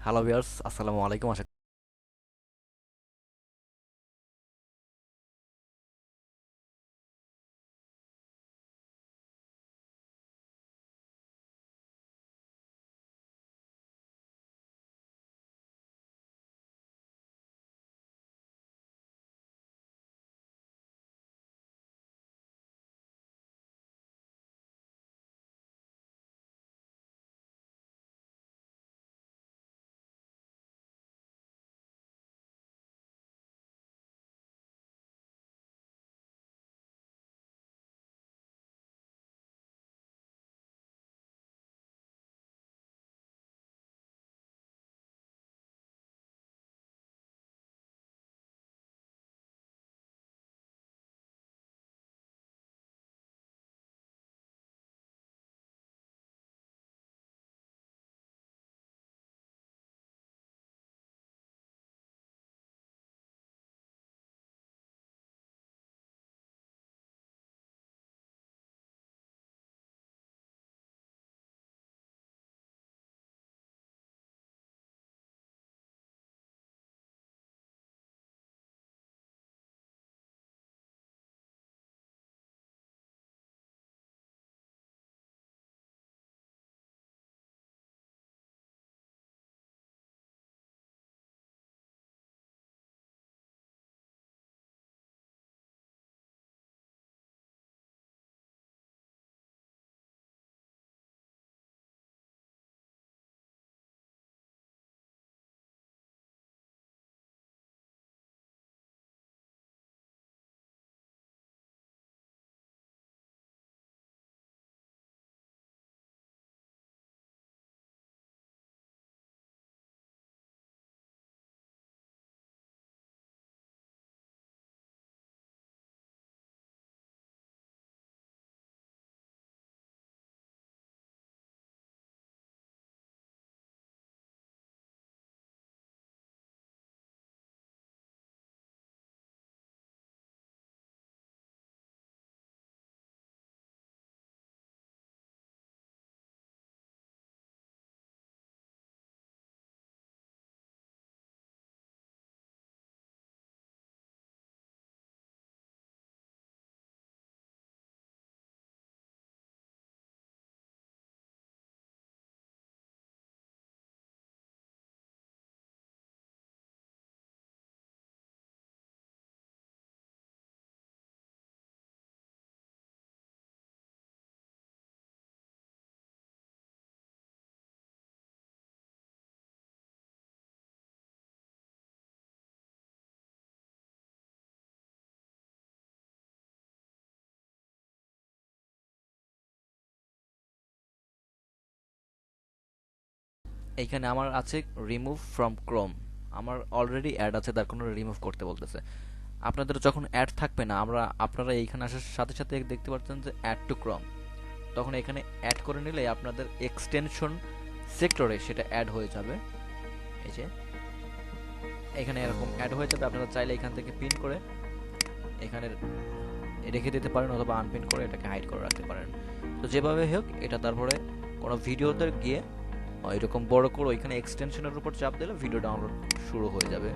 Hello viewers, আসসালামু আলাইকুম। এইখানে আমার আছে রিমুভ ফ্রম ক্রোম। আমার অলরেডি অ্যাড আছে, তার কোনো রিমুভ করতে বলতেছে। আপনাদের যখন অ্যাড থাকবে না, আপনারা এইখানে আসার সাথে সাথে দেখতে পাচ্ছেন যে অ্যাড টু ক্রোম। তখন এখানে অ্যাড করে নিলে আপনাদের এক্সটেনশন সেক্টরে সেটা অ্যাড হয়ে যাবে। এই যে এখানে এরকম অ্যাড হয়ে যাবে। আপনারা চাইলে এখান থেকে পিন করে এখানে রেখে দিতে পারেন, অথবা আনপিন করে এটাকে হাইড করে রাখতে পারেন। তো যেভাবে হোক, এটা তারপরে কোনো ভিডিওতে গিয়ে এরকম বড় করে ওইখানে এক্সটেনশনের উপর চাপ দিলে ভিডিও ডাউনলোড শুরু হয়ে যাবে।